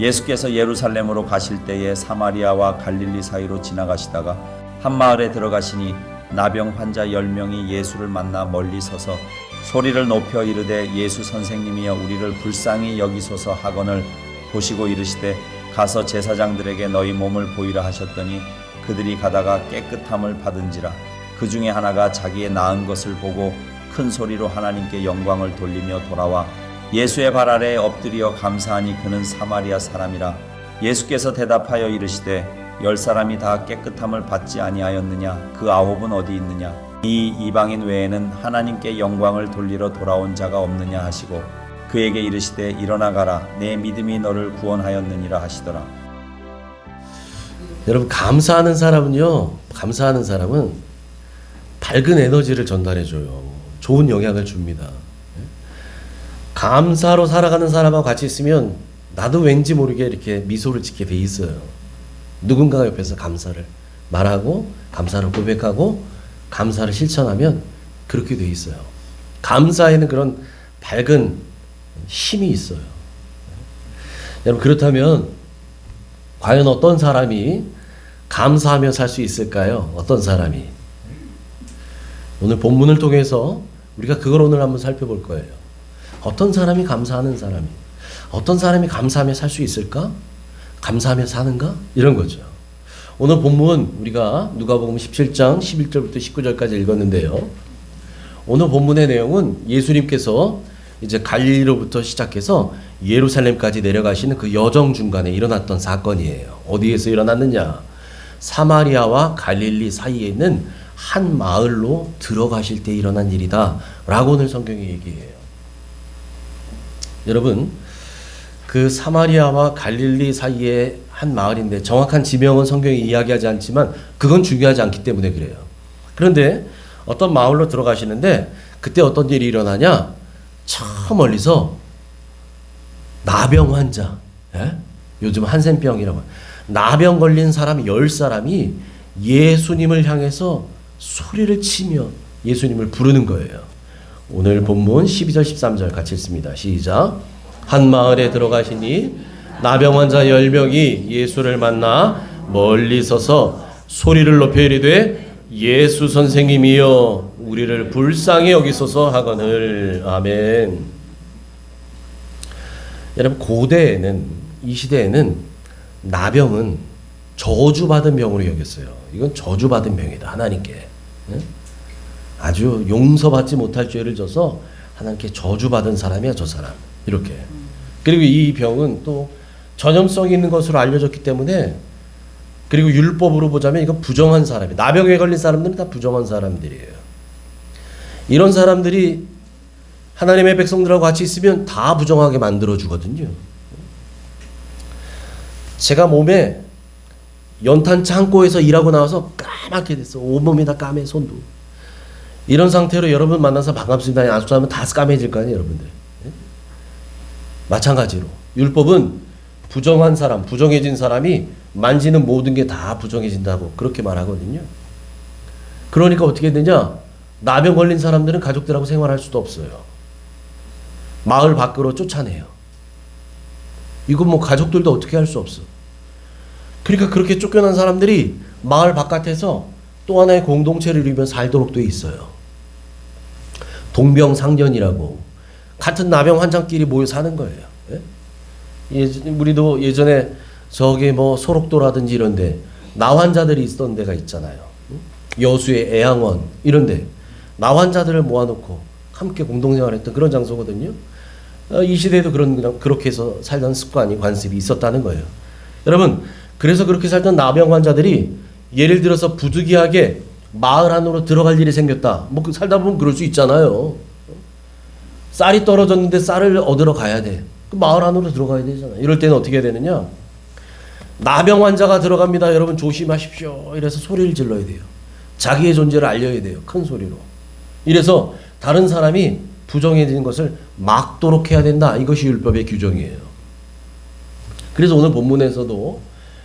예수께서 예루살렘으로 가실 때에 사마리아와 갈릴리 사이로 지나가시다가 한 마을에 들어가시니 나병 환자 10명이 예수를 만나 멀리 서서 소리를 높여 이르되 예수 선생님이여 우리를 불쌍히 여기소서 하거늘 보시고 이르시되 가서 제사장들에게 너희 몸을 보이라 하셨더니 그들이 가다가 깨끗함을 받은지라. 그 중에 하나가 자기의 나은 것을 보고 큰 소리로 하나님께 영광을 돌리며 돌아와 예수의 발 아래에 엎드려 감사하니 그는 사마리아 사람이라. 예수께서 대답하여 이르시되 10사람이 다 깨끗함을 받지 아니하였느냐? 그 9은 어디 있느냐? 이 이방인 외에는 하나님께 영광을 돌리러 돌아온 자가 없느냐 하시고 그에게 이르시되 일어나 가라 내 믿음이 너를 구원하였느니라 하시더라. 여러분, 감사하는 사람은 밝은 에너지를 전달해줘요. 좋은 영향을 줍니다. 감사로 살아가는 사람하고 같이 있으면 나도 왠지 모르게 이렇게 미소를 짓게 돼 있어요. 누군가가 옆에서 감사를 말하고 감사를 고백하고 감사를 실천하면 그렇게 돼 있어요. 감사에는 그런 밝은 힘이 있어요. 여러분, 그렇다면 과연 어떤 사람이 감사하며 살 수 있을까요? 어떤 사람이? 오늘 본문을 통해서 우리가 그걸 오늘 한번 살펴볼 거예요. 어떤 사람이 감사하는 사람이, 어떤 사람이 감사하며 살 수 있을까? 감사하며 사는가? 이런 거죠. 오늘 본문 우리가 누가복음 17장 11절부터 19절까지 읽었는데요. 오늘 본문의 내용은 예수님께서 이제 갈릴리로부터 시작해서 예루살렘까지 내려가시는 그 여정 중간에 일어났던 사건이에요. 어디에서 일어났느냐? 사마리아와 갈릴리 사이에 있는 한 마을로 들어가실 때 일어난 일이다 라고 오늘 성경이 얘기해요. 여러분, 그 사마리아와 갈릴리 사이에 한 마을인데 정확한 지명은 성경이 이야기하지 않지만 그건 중요하지 않기 때문에 그래요. 그런데 어떤 마을로 들어가시는데 그때 어떤 일이 일어나냐? 저 멀리서 나병 환자, 요즘 한센병이라고 나병 걸린 사람 10사람이 예수님을 향해서 소리를 치며 예수님을 부르는 거예요. 오늘 본문 12절 13절 같이 읽습니다. 시작. 한 마을에 들어가시니 나병 환자 10명이 예수를 만나 멀리 서서 소리를 높여 이르되 예수 선생님이여 우리를 불쌍히 여기소서 하거늘. 아멘. 여러분, 고대에는, 이 시대에는 나병은 저주받은 병으로 여겼어요. 이건 저주받은 병이다, 하나님께. 아주 용서받지 못할 죄를 져서 하나님께 저주받은 사람이야, 저 사람. 이렇게. 그리고 이 병은 또 전염성이 있는 것으로 알려졌기 때문에, 그리고 율법으로 보자면 이건 부정한 사람이에요. 나병에 걸린 사람들은 다 부정한 사람들이에요. 이런 사람들이 하나님의 백성들하고 같이 있으면 다 부정하게 만들어주거든요. 제가 몸에 연탄 창고에서 일하고 나와서 까맣게 됐어. 온몸이 다 까매, 손도. 이런 상태로 여러분 만나서 반갑습니다 안수하면 다 까매질 거 아니에요, 여러분들. 마찬가지로 율법은 부정한 사람, 부정해진 사람이 만지는 모든 게 다 부정해진다고 그렇게 말하거든요. 그러니까 어떻게 되냐? 나병 걸린 사람들은 가족들하고 생활할 수도 없어요. 마을 밖으로 쫓아내요. 이건 뭐 가족들도 어떻게 할 수 없어. 그러니까 그렇게 쫓겨난 사람들이 마을 바깥에서 또 하나의 공동체를 이루며 살도록 돼 있어요. 동병상련이라고 같은 나병 환자끼리 모여 사는 거예요. 우리도 예전에 저기 뭐 소록도라든지 이런데 나 환자들이 있던 데가 있잖아요. 여수의 애양원 이런데 나 환자들을 모아놓고 함께 공동생활했던 그런 장소거든요. 이 시대에도 그렇게 해서 살던 습관이 관습이 있었다는 거예요. 여러분, 그래서 그렇게 살던 나병 환자들이 예를 들어서 부득이하게 마을 안으로 들어갈 일이 생겼다. 뭐 살다 보면 그럴 수 있잖아요. 쌀이 떨어졌는데 쌀을 얻으러 가야 돼. 그 마을 안으로 들어가야 되잖아요. 이럴 때는 어떻게 해야 되느냐? 나병 환자가 들어갑니다. 여러분 조심하십시오. 이래서 소리를 질러야 돼요. 자기의 존재를 알려야 돼요. 큰 소리로. 이래서 다른 사람이 부정해진 것을 막도록 해야 된다. 이것이 율법의 규정이에요. 그래서 오늘 본문에서도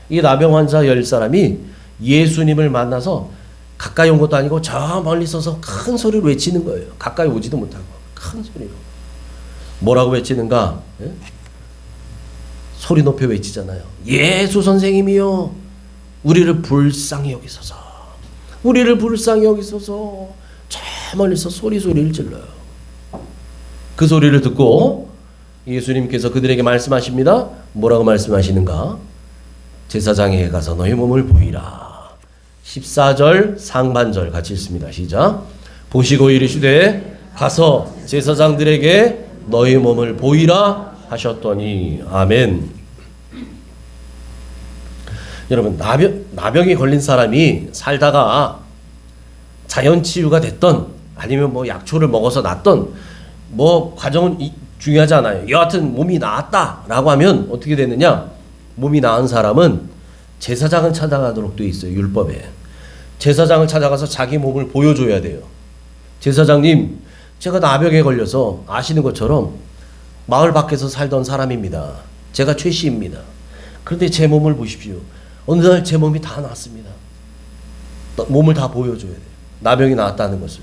이 나병 환자 10사람이 예수님을 만나서 가까이 온 것도 아니고 저 멀리 서서 큰 소리로 외치는 거예요. 가까이 오지도 못하고 큰 소리로. 뭐라고 외치는가? 소리 높여 외치잖아요. 예수 선생님이요, 우리를 불쌍히 여기소서, 우리를 불쌍히 여기소서. 저 멀리서 소리를 질러요. 그 소리를 듣고 예수님께서 그들에게 말씀하십니다. 뭐라고 말씀하시는가? 제사장에게 가서 너희 몸을 보이라. 14절 상반절 같이 읽습니다. 시작. 보시고 이르시되 가서 제사장들에게 너희 몸을 보이라 하셨더니. 아멘. 여러분, 나병이 걸린 사람이 살다가 자연치유가 됐던 아니면 뭐 약초를 먹어서 낫던 뭐 과정은 중요하지 않아요. 여하튼 몸이 나았다라고 하면 어떻게 되느냐? 몸이 나은 사람은 제사장을 찾아가도록 돼 있어요. 율법에. 제사장을 찾아가서 자기 몸을 보여줘야 돼요. 제사장님, 제가 나병에 걸려서 아시는 것처럼 마을 밖에서 살던 사람입니다. 제가 최 씨입니다. 그런데 제 몸을 보십시오. 어느 날 제 몸이 다 나았습니다. 몸을 다 보여줘야 돼요. 나병이 나았다는 것을.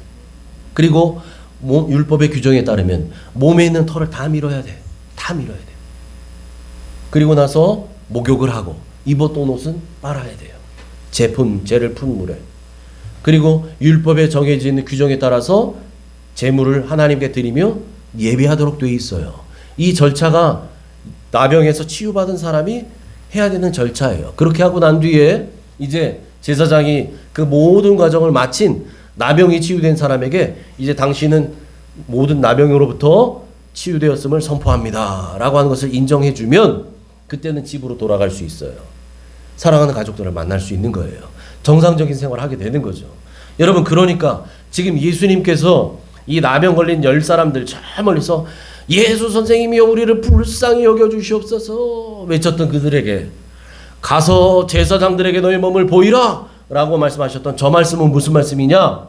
그리고 율법의 규정에 따르면 몸에 있는 털을 다 밀어야 돼. 다 밀어야 돼. 그리고 나서 목욕을 하고 입었던 옷은 빨아야 돼요. 죄를 푼 물에. 그리고 율법에 정해진 규정에 따라서 제물을 하나님께 드리며 예배하도록 되어 있어요. 이 절차가 나병에서 치유받은 사람이 해야 되는 절차예요. 그렇게 하고 난 뒤에 이제 제사장이 그 모든 과정을 마친 나병이 치유된 사람에게 이제 당신은 모든 나병으로부터 치유되었음을 선포합니다 라고 하는 것을 인정해 주면 그때는 집으로 돌아갈 수 있어요. 사랑하는 가족들을 만날 수 있는 거예요. 정상적인 생활을 하게 되는 거죠. 여러분, 그러니까 지금 예수님께서 이 나병 걸린 10사람들 저 멀리서 예수 선생님이여 우리를 불쌍히 여겨주시옵소서 외쳤던 그들에게 가서 제사장들에게 너희 몸을 보이라 라고 말씀하셨던 저 말씀은 무슨 말씀이냐?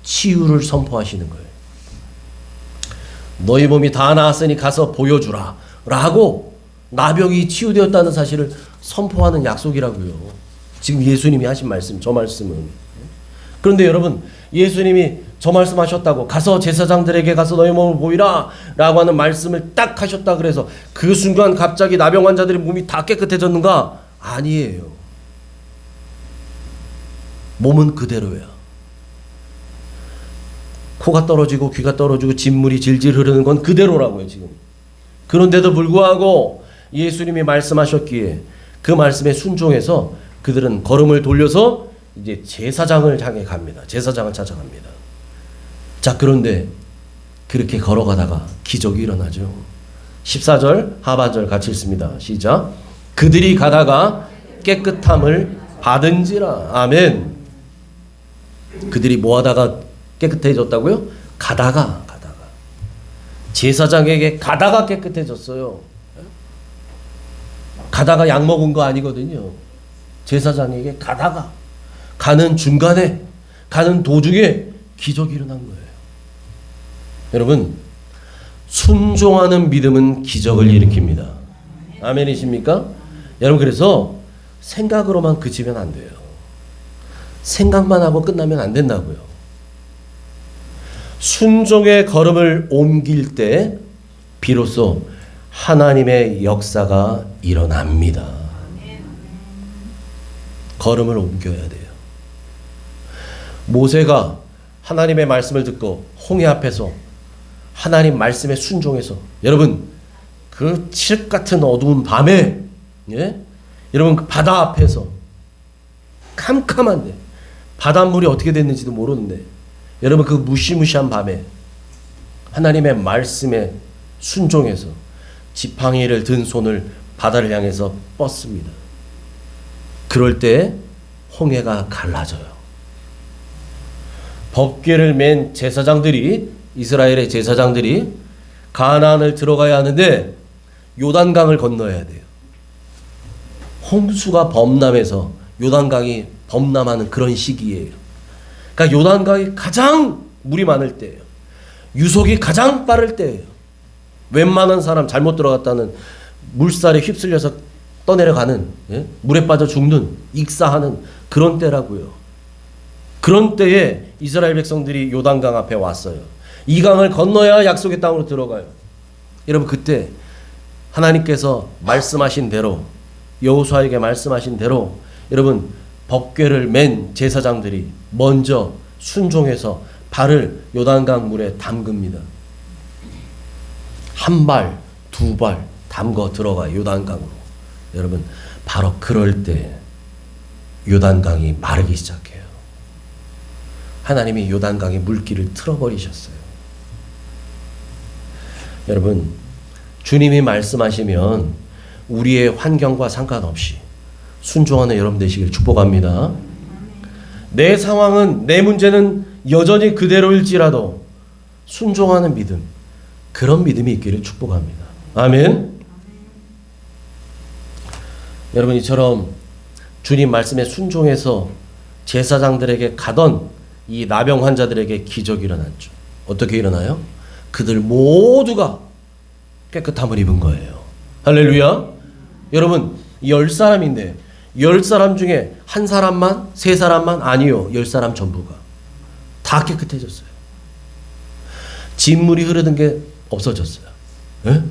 치유를 선포하시는 거예요. 너희 몸이 다 나았으니 가서 보여주라 라고 나병이 치유되었다는 사실을 선포하는 약속이라고요. 지금 예수님이 하신 말씀, 저 말씀은. 그런데 여러분, 예수님이 저 말씀하셨다고 가서 제사장들에게 가서 너희 몸을 보이라 라고 하는 말씀을 딱 하셨다 그래서 그 순간 갑자기 나병 환자들의 몸이 다 깨끗해졌는가? 아니에요. 몸은 그대로야. 코가 떨어지고 귀가 떨어지고 진물이 질질 흐르는 건 그대로라고요 지금. 그런데도 불구하고 예수님이 말씀하셨기에 그 말씀에 순종해서 그들은 걸음을 돌려서 이제 제사장을 향해 갑니다. 제사장을 찾아갑니다. 자, 그런데 그렇게 걸어가다가 기적이 일어나죠. 14절 하반절 같이 읽습니다. 시작. 그들이 가다가 깨끗함을 받은지라. 아멘. 그들이 뭐 하다가 깨끗해졌다고요? 가다가 제사장에게 가다가 깨끗해졌어요. 가다가 약 먹은 거 아니거든요. 제사장에게 가다가 가는 중간에 가는 도중에 기적이 일어난 거예요. 여러분, 순종하는 믿음은 기적을 일으킵니다. 아멘이십니까? 여러분, 그래서 생각으로만 그치면 안 돼요. 생각만 하고 끝나면 안 된다고요. 순종의 걸음을 옮길 때 비로소 하나님의 역사가 일어납니다. 걸음을 옮겨야 돼요. 모세가 하나님의 말씀을 듣고 홍해 앞에서 하나님 말씀에 순종해서, 여러분 그 칠흑 같은 어두운 밤에, 예? 여러분 그 바다 앞에서 캄캄한데 바닷물이 어떻게 됐는지도 모르는데 여러분 그 무시무시한 밤에 하나님의 말씀에 순종해서 지팡이를 든 손을 바다를 향해서 뻗습니다. 그럴 때 홍해가 갈라져요. 법궤를 맨 제사장들이, 이스라엘의 제사장들이 가나안을 들어가야 하는데 요단강을 건너야 돼요. 홍수가 범람해서 요단강이 범람하는 그런 시기예요. 그러니까 요단강이 가장 물이 많을 때예요. 유속이 가장 빠를 때예요. 웬만한 사람 잘못 들어갔다는 물살에 휩쓸려서 떠내려가는, 예? 물에 빠져 죽는, 익사하는 그런 때라고요. 그런 때에 이스라엘 백성들이 요단강 앞에 왔어요. 이 강을 건너야 약속의 땅으로 들어가요. 여러분, 그때 하나님께서 말씀하신 대로, 여호수아에게 말씀하신 대로 여러분 법궤를 맨 제사장들이 먼저 순종해서 발을 요단강 물에 담급니다. 한 발, 두 발 담궈 들어가 요단강으로. 여러분 바로 그럴 때 요단강이 마르기 시작해요. 하나님이 요단강의 물길을 틀어버리셨어요. 여러분 주님이 말씀하시면 우리의 환경과 상관없이 순종하는 여러분 되시길 축복합니다. 내 상황은, 내 문제는 여전히 그대로일지라도 순종하는 믿음, 그런 믿음이 있기를 축복합니다. 아멘. 여러분 이처럼 주님 말씀에 순종해서 제사장들에게 가던 이 나병 환자들에게 기적이 일어났죠. 어떻게 일어나요? 그들 모두가 깨끗함을 입은 거예요. 할렐루야. 여러분 10사람인데 10사람 중에 한 사람만, 세 사람만? 아니요. 10사람 전부가 다 깨끗해졌어요. 진물이 흐르는 게 없어졌어요. 에?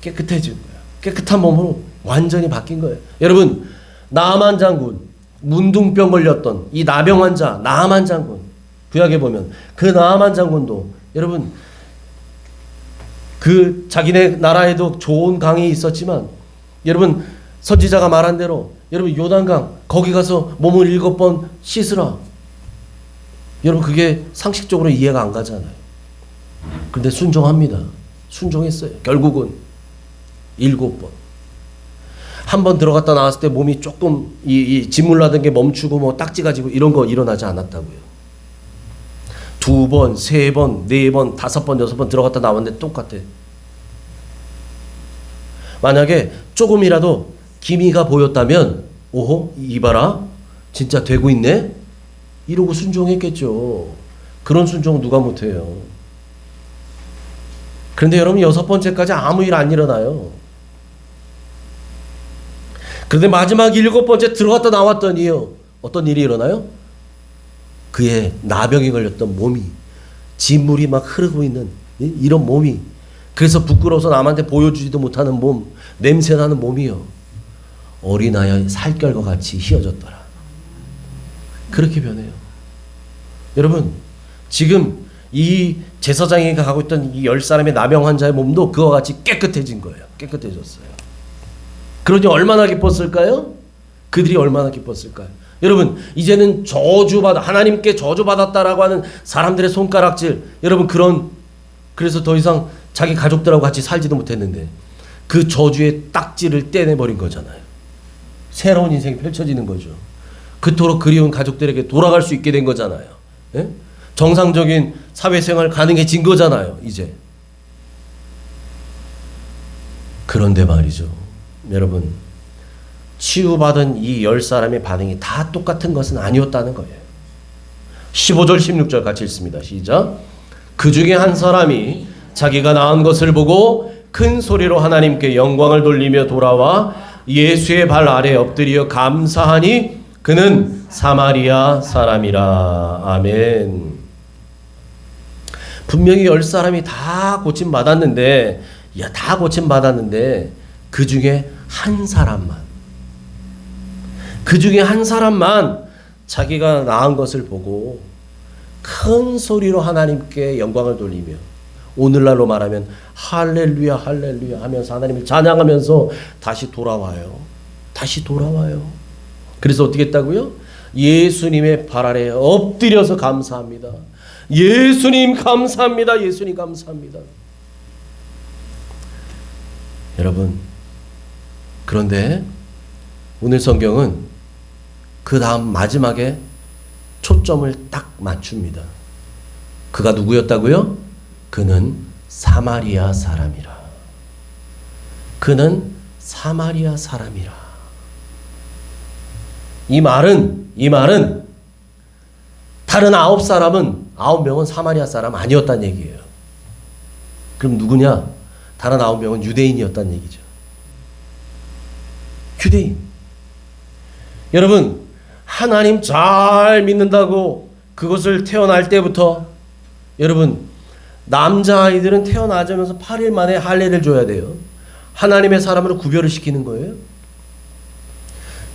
깨끗해진 거예요. 깨끗한 몸으로 완전히 바뀐 거예요. 여러분 나아만 장군, 문둥병 걸렸던 이 나병 환자 나아만 장군, 구약에 보면 그 나아만 장군도 여러분 그 자기네 나라에도 좋은 강이 있었지만 여러분 선지자가 말한 대로 여러분 요단강 거기 가서 몸을 7번 씻으라. 여러분 그게 상식적으로 이해가 안 가잖아요. 그런데 순종합니다. 순종했어요. 결국은 7번. 한 번 들어갔다 나왔을 때 몸이 조금 이 진물 나던 게 멈추고 뭐 딱지가 지고 이런 거 일어나지 않았다고요. 2번, 3번, 4번, 5번, 6번 들어갔다 나왔는데 똑같아. 만약에 조금이라도 기미가 보였다면 오호 이봐라 진짜 되고 있네 이러고 순종했겠죠. 그런 순종 누가 못해요. 그런데 여러분 6번째까지 아무 일 안 일어나요. 그런데 마지막 7번째 들어갔다 나왔더니요 어떤 일이 일어나요? 그의 나병이 걸렸던 몸이 진물이 막 흐르고 있는 이런 몸이, 그래서 부끄러워서 남한테 보여주지도 못하는 몸, 냄새나는 몸이요 어린아이의 살결과 같이 휘어졌더라. 그렇게 변해요. 여러분 지금 이 제사장이 가고 있던 이 10사람의 나병 환자의 몸도 그와 같이 깨끗해진 거예요. 깨끗해졌어요. 그러니 얼마나 기뻤을까요? 그들이 얼마나 기뻤을까요? 여러분 이제는 저주받아, 하나님께 저주받았다라고 하는 사람들의 손가락질, 여러분 그래서 더 이상 자기 가족들하고 같이 살지도 못했는데 그 저주의 딱지를 떼내버린 거잖아요. 새로운 인생이 펼쳐지는 거죠. 그토록 그리운 가족들에게 돌아갈 수 있게 된 거잖아요. 예? 정상적인 사회생활 가능해진 거잖아요. 이제. 그런데 말이죠. 여러분 치유받은 이 10사람의 반응이 다 똑같은 것은 아니었다는 거예요. 15절 16절 같이 읽습니다. 시작. 그 중에 한 사람이 자기가 나은 것을 보고 큰 소리로 하나님께 영광을 돌리며 돌아와 예수의 발 아래 엎드려 감사하니 그는 사마리아 사람이라. 아멘. 분명히 10사람이 다 고침받았는데 그 중에 한 사람만 자기가 나은 것을 보고 큰 소리로 하나님께 영광을 돌리며, 오늘날로 말하면 할렐루야 할렐루야 하면서 하나님을 찬양하면서 다시 돌아와요. 그래서 어떻게 했다고요? 예수님의 발 아래 엎드려서 감사합니다. 예수님 감사합니다. 예수님 감사합니다. 여러분 그런데 오늘 성경은 그 다음 마지막에 초점을 딱 맞춥니다. 그가 누구였다고요? 그는 사마리아 사람이라. 이 말은 다른 9명은 사마리아 사람 아니었다는 얘기예요. 그럼 누구냐? 다른 9명은 유대인이었다는 얘기죠. 유대인. 여러분 하나님 잘 믿는다고 그것을 태어날 때부터, 여러분 남자아이들은 태어나자면서 8일 만에 할례를 줘야 돼요. 하나님의 사람으로 구별을 시키는 거예요.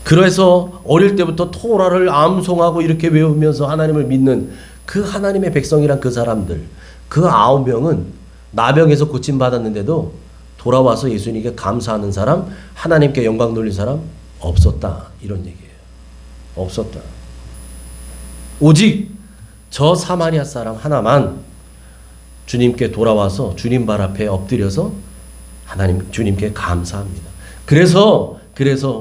그래서 어릴 때부터 토라를 암송하고 이렇게 외우면서 하나님을 믿는 그 하나님의 백성이란 그 사람들, 그 9명은 나병에서 고침받았는데도 돌아와서 예수님께 감사하는 사람, 하나님께 영광 돌린 사람 없었다. 이런 얘기예요. 없었다. 오직 저 사마리아 사람 하나만 주님께 돌아와서 주님 발 앞에 엎드려서 주님께 감사합니다. 그래서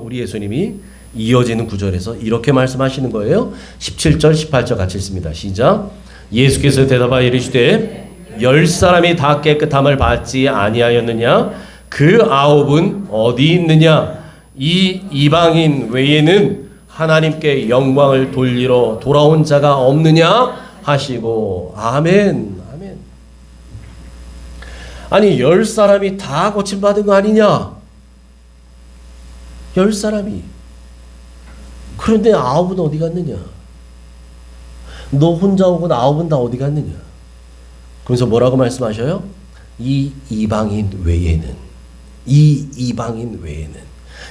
우리 예수님이 이어지는 구절에서 이렇게 말씀하시는 거예요. 17절 18절 같이 읽습니다. 시작. 예수께서 대답하여 이르시되 10사람이 다 깨끗함을 받지 아니하였느냐? 그 9은 어디 있느냐? 이 이방인 외에는 하나님께 영광을 돌리러 돌아온 자가 없느냐? 하시고 아멘. 아멘. 아니 10사람이 다 고침받은 거 아니냐? 10사람이. 그런데 9은 어디 갔느냐? 너 혼자 오고 9은 다 어디 갔느냐? 그래서 뭐라고 말씀하셔요? 이 이방인 외에는,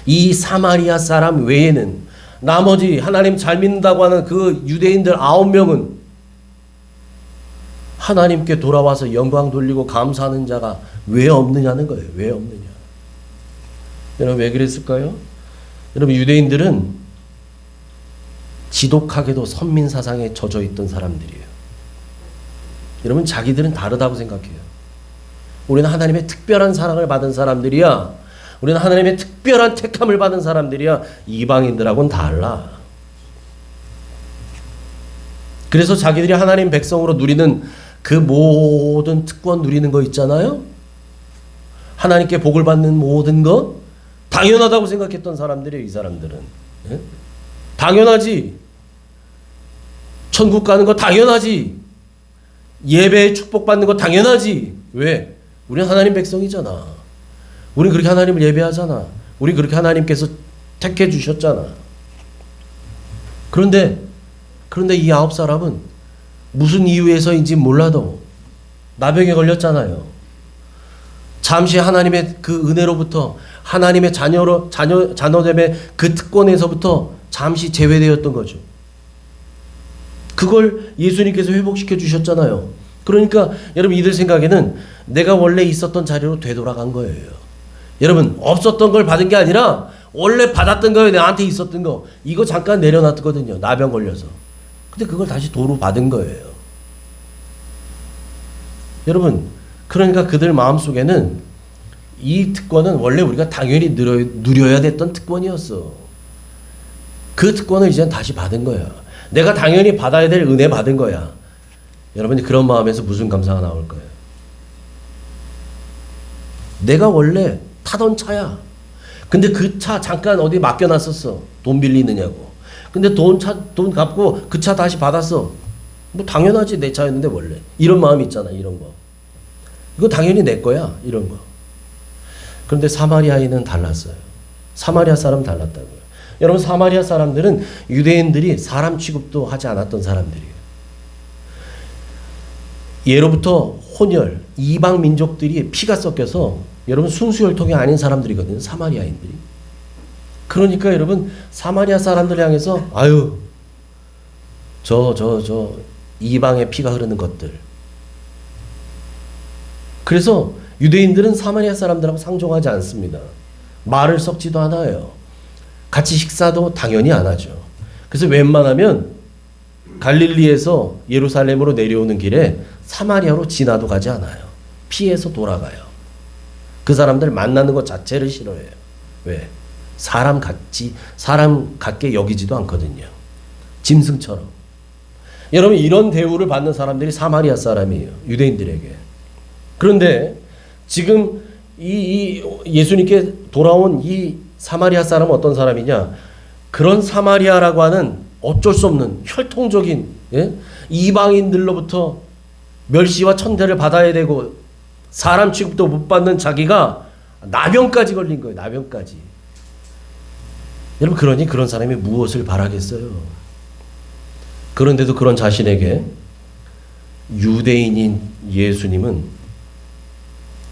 이 사마리아 사람 외에는, 나머지 하나님 잘 믿는다고 하는 그 유대인들 9명은 하나님께 돌아와서 영광 돌리고 감사하는 자가 왜 없느냐는 거예요. 왜 없느냐? 여러분 왜 그랬을까요? 여러분 유대인들은 지독하게도 선민 사상에 젖어 있던 사람들이에요. 여러분 자기들은 다르다고 생각해요. 우리는 하나님의 특별한 사랑을 받은 사람들이야. 우리는 하나님의 특별한 택함을 받은 사람들이야. 이방인들하고는 달라. 그래서 자기들이 하나님 백성으로 누리는 그 모든 특권 누리는 거 있잖아요. 하나님께 복을 받는 모든 것 당연하다고 생각했던 사람들이에요. 이 사람들은. 예? 당연하지. 천국 가는 거 당연하지. 예배에 축복받는 거 당연하지. 왜? 우리는 하나님 백성이잖아. 우리는 그렇게 하나님을 예배하잖아. 우리 그렇게 하나님께서 택해 주셨잖아. 그런데 이 9사람은 무슨 이유에서인지 몰라도 나병에 걸렸잖아요. 잠시 하나님의 그 은혜로부터 하나님의 자녀됨의 그 특권에서부터 잠시 제외되었던 거죠. 그걸 예수님께서 회복시켜 주셨잖아요. 그러니까 여러분 이들 생각에는 내가 원래 있었던 자리로 되돌아간 거예요. 여러분 없었던 걸 받은 게 아니라 원래 받았던 거에 나한테 있었던 거 이거 잠깐 내려놨거든요. 나병 걸려서. 근데 그걸 다시 도로 받은 거예요. 여러분 그러니까 그들 마음속에는 이 특권은 원래 우리가 당연히 누려야 됐던 특권이었어. 그 특권을 이제 다시 받은 거야. 내가 당연히 받아야 될 은혜 받은 거야. 여러분이 그런 마음에서 무슨 감사가 나올 거예요? 내가 원래 타던 차야. 근데 그 차 잠깐 어디 맡겨놨었어. 돈 빌리느냐고. 근데 돈 갚고 그 차 다시 받았어. 뭐 당연하지 내 차였는데 원래. 이런 마음이 있잖아. 이런 거. 이거 당연히 내 거야. 이런 거. 그런데 사마리아인은 달랐어요. 사마리아 사람 달랐다고요. 여러분 사마리아 사람들은 유대인들이 사람 취급도 하지 않았던 사람들이에요. 예로부터 혼혈, 이방 민족들이 피가 섞여서 여러분 순수혈통이 아닌 사람들이거든요. 사마리아인들이. 그러니까 여러분 사마리아 사람들 향해서 아유 저 이방의 피가 흐르는 것들. 그래서 유대인들은 사마리아 사람들하고 상종하지 않습니다. 말을 섞지도 않아요. 같이 식사도 당연히 안 하죠. 그래서 웬만하면 갈릴리에서 예루살렘으로 내려오는 길에 사마리아로 지나도 가지 않아요. 피해서 돌아가요. 그 사람들 만나는 것 자체를 싫어해요. 왜? 사람 같게 여기지도 않거든요. 짐승처럼. 여러분 이런 대우를 받는 사람들이 사마리아 사람이에요. 유대인들에게. 그런데 지금 이 예수님께 돌아온 이 사마리아 사람은 어떤 사람이냐? 그런 사마리아라고 하는 어쩔 수 없는 혈통적인 이방인들로부터 멸시와 천대를 받아야 되고 사람 취급도 못 받는 자기가 나병까지 걸린 거예요. 나병까지. 여러분 그러니 그런 사람이 무엇을 바라겠어요? 그런데도 그런 자신에게 유대인인 예수님은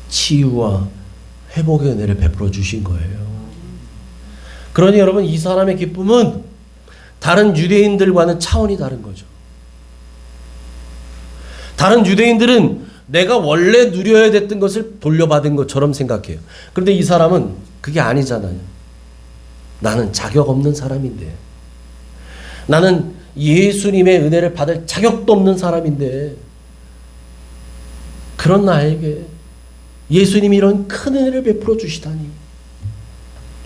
치유와 회복의 은혜를 베풀어 주신 거예요. 그러니 여러분, 이 사람의 기쁨은 다른 유대인들과는 차원이 다른 거죠. 다른 유대인들은 내가 원래 누려야 됐던 것을 돌려받은 것처럼 생각해요. 그런데 이 사람은 그게 아니잖아요. 나는 자격 없는 사람인데, 나는 예수님의 은혜를 받을 자격도 없는 사람인데, 그런 나에게 예수님이 이런 큰 은혜를 베풀어 주시다니,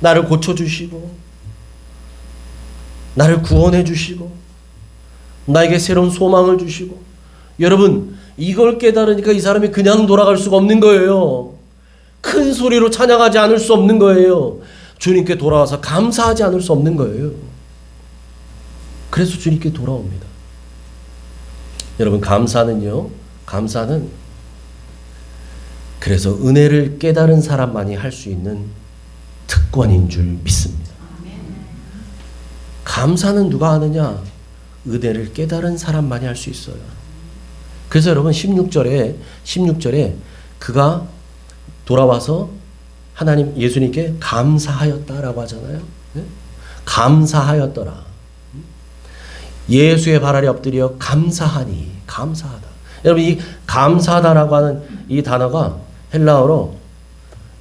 나를 고쳐주시고 나를 구원해 주시고 나에게 새로운 소망을 주시고, 여러분 이걸 깨달으니까 이 사람이 그냥 돌아갈 수가 없는 거예요. 큰 소리로 찬양하지 않을 수 없는 거예요. 주님께 돌아와서 감사하지 않을 수 없는 거예요. 그래서 주님께 돌아옵니다. 여러분, 감사는 그래서 은혜를 깨달은 사람만이 할 수 있는 특권인 줄 믿습니다. 감사는 누가 하느냐? 은혜를 깨달은 사람만이 할 수 있어요. 그래서 여러분 16절에 그가 돌아와서 하나님 예수님께 감사하였다라고 하잖아요. 네? 감사하였더라. 예수의 발 아래 엎드려 감사하니, 감사하다. 여러분, 이 감사하다라고 하는 이 단어가 헬라어로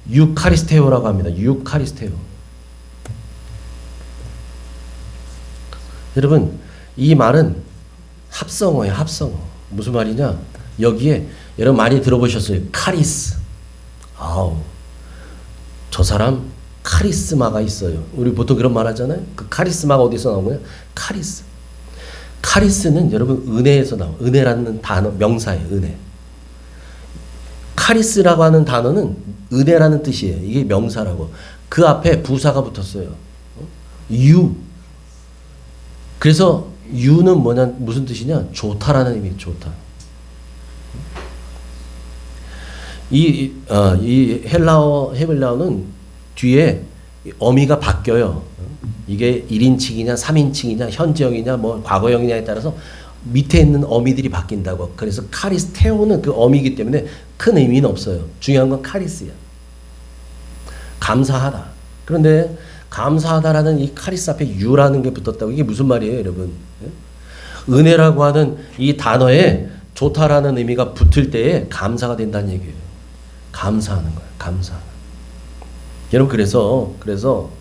유카리스테오라고 합니다. 유카리스테오. 여러분, 이 말은 합성어예요. 합성어. 무슨 말이냐? 여기에 여러분 많이 들어보셨어요. 카리스. 아우, 저 사람 카리스마가 있어요. 우리 보통 그런 말 하잖아요. 그 카리스마가 어디서 나오냐? 카리스. 카리스는 여러분 은혜에서 나와요. 은혜라는 단어, 명사예요. 은혜. 카리스라고 하는 단어는 은혜라는 뜻이에요. 이게 명사라고. 그 앞에 부사가 붙었어요. 유. 그래서 유는 뭐냐, 무슨 뜻이냐? 좋다라는 의미, 좋다. 이 헬라어는 뒤에 어미가 바뀌어요. 이게 1인칭이냐, 3인칭이냐, 현재형이냐, 뭐 과거형이냐에 따라서 밑에 있는 어미들이 바뀐다고. 그래서 카리스테오는 그 어미이기 때문에 큰 의미는 없어요. 중요한 건 카리스야. 감사하다. 그런데 감사하다라는 이 카리스 앞에 유라는 게 붙었다고. 이게 무슨 말이에요, 여러분? 은혜라고 하는 이 단어에 좋다라는 의미가 붙을 때에 감사가 된다는 얘기예요. 감사하는 거예요. 감사하는. 여러분, 그래서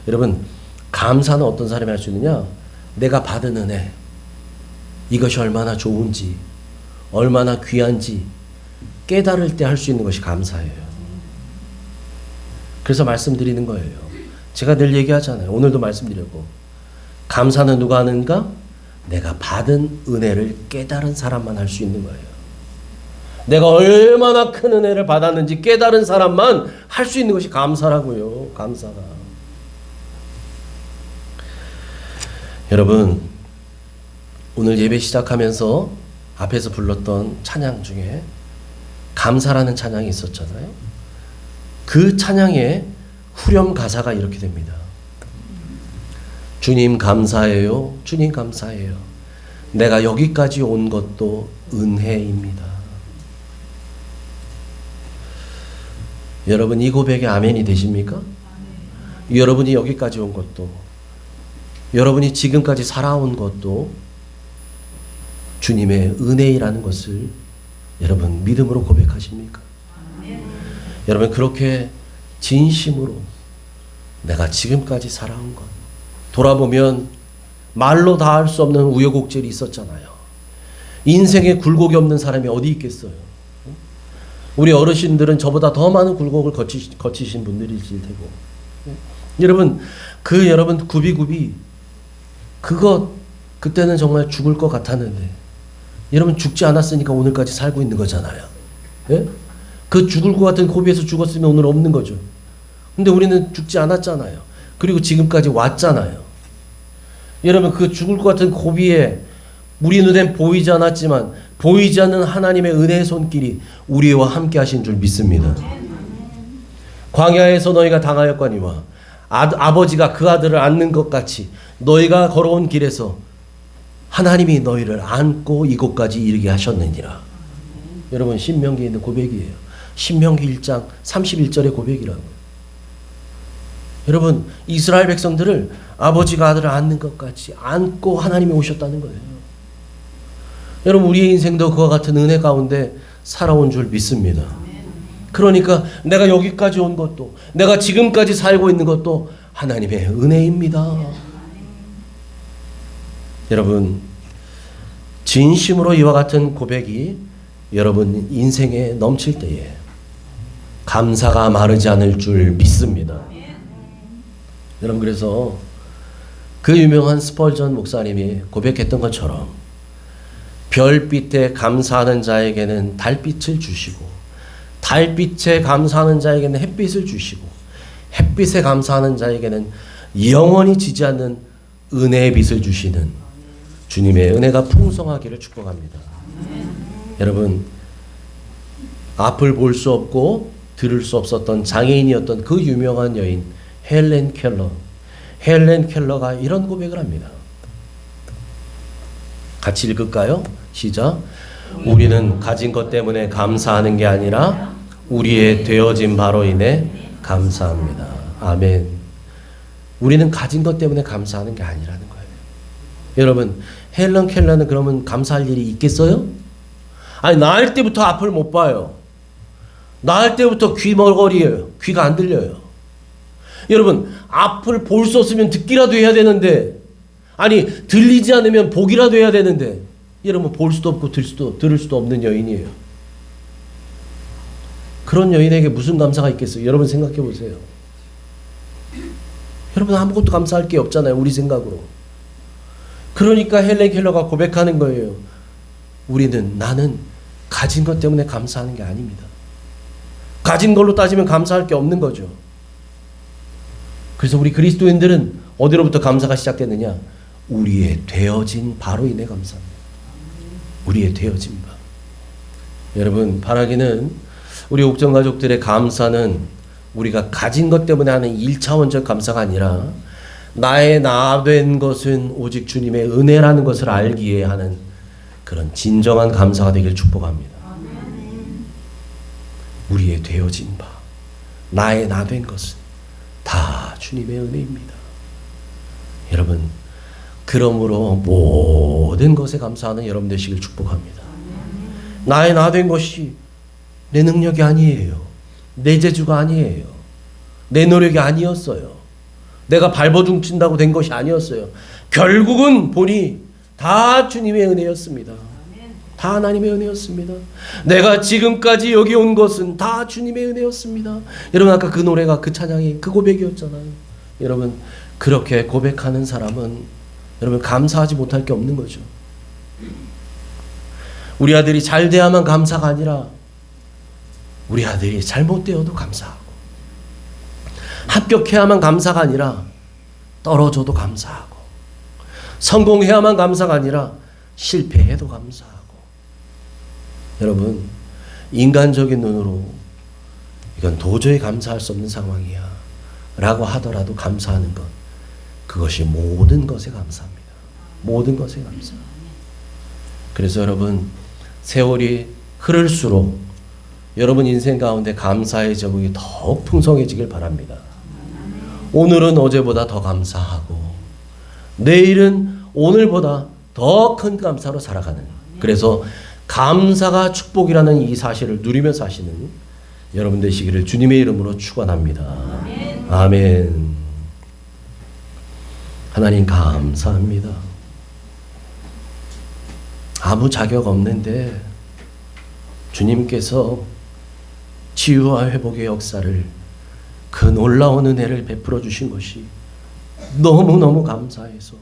여러분, 감사는 어떤 사람이 할 수 있느냐? 내가 받은 은혜, 이것이 얼마나 좋은지, 얼마나 귀한지 깨달을 때 할 수 있는 것이 감사예요. 그래서 말씀드리는 거예요. 제가 늘 얘기하잖아요. 오늘도 말씀드렸고, 감사는 누가 하는가? 내가 받은 은혜를 깨달은 사람만 할 수 있는 거예요. 내가 얼마나 큰 은혜를 받았는지 깨달은 사람만 할 수 있는 것이 감사라고요. 감사가. 여러분, 오늘 예배 시작하면서 앞에서 불렀던 찬양 중에 감사라는 찬양이 있었잖아요. 그 찬양의 후렴 가사가 이렇게 됩니다. 주님 감사해요. 주님 감사해요. 내가 여기까지 온 것도 은혜입니다. 여러분, 이 고백에 아멘이 되십니까? 여러분이 여기까지 온 것도, 여러분이 지금까지 살아온 것도 주님의 은혜이라는 것을 여러분 믿음으로 고백하십니까? 여러분, 그렇게 진심으로 내가 지금까지 살아온 것, 돌아보면 말로 다 할 수 없는 우여곡절이 있었잖아요. 인생에 굴곡이 없는 사람이 어디 있겠어요? 우리 어르신들은 저보다 더 많은 굴곡을 거치신 분들이실 테고, 여러분, 여러분 구비구비 그때는 정말 죽을 것 같았는데 여러분 죽지 않았으니까 오늘까지 살고 있는 거잖아요. 예? 그 죽을 것 같은 고비에서 죽었으면 오늘 없는 거죠. 근데 우리는 죽지 않았잖아요. 그리고 지금까지 왔잖아요. 여러분, 그 죽을 것 같은 고비에 우리 눈엔 보이지 않았지만 보이지 않는 하나님의 은혜의 손길이 우리와 함께 하신 줄 믿습니다. 광야에서 너희가 당하였거니와 아버지가 그 아들을 안는 것 같이 너희가 걸어온 길에서 하나님이 너희를 안고 이곳까지 이르게 하셨느니라. 여러분, 신명기에 있는 고백이에요. 신명기 1장 31절의 고백이라고. 여러분, 이스라엘 백성들을 아버지가 아들을 안는 것 같이 안고 하나님이 오셨다는 거예요. 여러분, 우리의 인생도 그와 같은 은혜 가운데 살아온 줄 믿습니다. 그러니까 내가 여기까지 온 것도, 내가 지금까지 살고 있는 것도 하나님의 은혜입니다. 여러분, 진심으로 이와 같은 고백이 여러분 인생에 넘칠 때에 감사가 마르지 않을 줄 믿습니다. 여러분, 그래서 그 유명한 스펄전 목사님이 고백했던 것처럼 별빛에 감사하는 자에게는 달빛을 주시고, 달빛에 감사하는 자에게는 햇빛을 주시고, 햇빛에 감사하는 자에게는 영원히 지지 않는 은혜의 빛을 주시는 주님의 은혜가 풍성하기를 축복합니다. 여러분, 앞을 볼 수 없고 들을 수 없었던 장애인이었던 그 유명한 여인 헬렌 켈러. 헬렌 켈러가 이런 고백을 합니다. 같이 읽을까요? 시작. 우리는 가진 것 때문에 감사하는 게 아니라 우리의 되어진 바로 인해 감사합니다. 아멘. 우리는 가진 것 때문에 감사하는 게 아니라는 거예요. 여러분, 헬렌 켈러는 그러면 감사할 일이 있겠어요? 아니, 낳을 때부터 앞을 못 봐요. 낳을 때부터 귀머거리예요. 귀가 안 들려요. 여러분, 앞을 볼 수 없으면 듣기라도 해야 되는데, 아니, 들리지 않으면 보기라도 해야 되는데, 여러분, 볼 수도 없고 들을 수도 없는 여인이에요. 그런 여인에게 무슨 감사가 있겠어요? 여러분 생각해 보세요. 여러분, 아무것도 감사할 게 없잖아요, 우리 생각으로. 그러니까 헬렌 켈러가 고백하는 거예요. 나는 가진 것 때문에 감사하는 게 아닙니다. 가진 걸로 따지면 감사할 게 없는 거죠. 그래서 우리 그리스도인들은 어디로부터 감사가 시작되느냐? 우리의 되어진 바로 인해 감사합니다. 우리의 되어진 바. 여러분, 바라기는 우리 옥정 가족들의 감사는 우리가 가진 것 때문에 하는 1차원적 감사가 아니라 나의 나된 것은 오직 주님의 은혜라는 것을 알기에 하는 그런 진정한 감사가 되길 축복합니다. 우리의 되어진 바, 나의 나된 것은 다 주님의 은혜입니다. 여러분, 그러므로 모든 것에 감사하는 여러분 되시길 축복합니다. 나의 나된 것이 내 능력이 아니에요. 내 재주가 아니에요. 내 노력이 아니었어요. 내가 발버둥친다고 된 것이 아니었어요. 결국은 보니 다 주님의 은혜였습니다. 다 하나님의 은혜였습니다. 내가 지금까지 여기 온 것은 다 주님의 은혜였습니다. 여러분, 아까 그 노래가, 그 찬양이 그 고백이었잖아요. 여러분, 그렇게 고백하는 사람은 여러분 감사하지 못할 게 없는 거죠. 우리 아들이 잘 돼야만 감사가 아니라 우리 아들이 잘못되어도 감사하고, 합격해야만 감사가 아니라 떨어져도 감사하고, 성공해야만 감사가 아니라 실패해도 감사하고. 여러분, 인간적인 눈으로 이건 도저히 감사할 수 없는 상황이야 라고 하더라도 감사하는 것, 그것이 모든 것에 감사합니다. 모든 것에 감사. 그래서 여러분, 세월이 흐를수록 여러분 인생 가운데 감사의 제목이 더욱 풍성해지길 바랍니다. 오늘은 어제보다 더 감사하고, 내일은 오늘보다 더 큰 감사로 살아가는, 그래서 감사가 축복이라는 이 사실을 누리며 사시는 여러분 되시기를 주님의 이름으로 축원합니다. 아멘. 하나님 감사합니다. 아무 자격 없는데 주님께서 치유와 회복의 역사를, 그 놀라운 은혜를 베풀어 주신 것이 너무너무 감사해서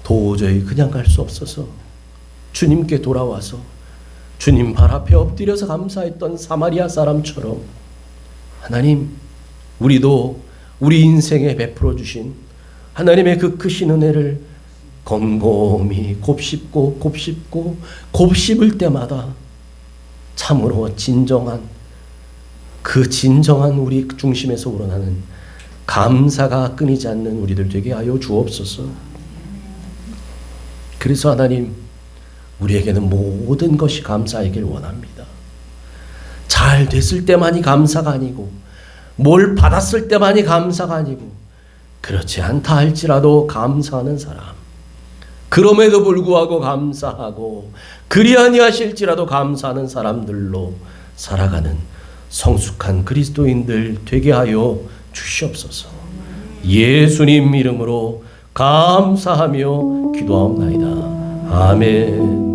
도저히 그냥 갈 수 없어서 주님께 돌아와서 주님 발 앞에 엎드려서 감사했던 사마리아 사람처럼, 하나님, 우리도 우리 인생에 베풀어 주신 하나님의 그 크신 은혜를 곰곰이 곱씹고 곱씹을 때마다 참으로 진정한 우리 중심에서 우러나는 감사가 끊이지 않는 우리들 되게 하여 주옵소서. 그래서 하나님, 우리에게는 모든 것이 감사이길 원합니다. 잘 잘 됐을 때만이 감사가 아니고 뭘 받았을 때만이 감사가 아니고 그렇지 않다 할지라도 감사하는 사람, 그럼에도 불구하고 감사하고 그리 아니하실지라도 감사하는 사람들로 살아가는 성숙한 그리스도인들 되게 하여 주시옵소서. 예수님 이름으로 감사하며 기도하옵나이다. 아멘.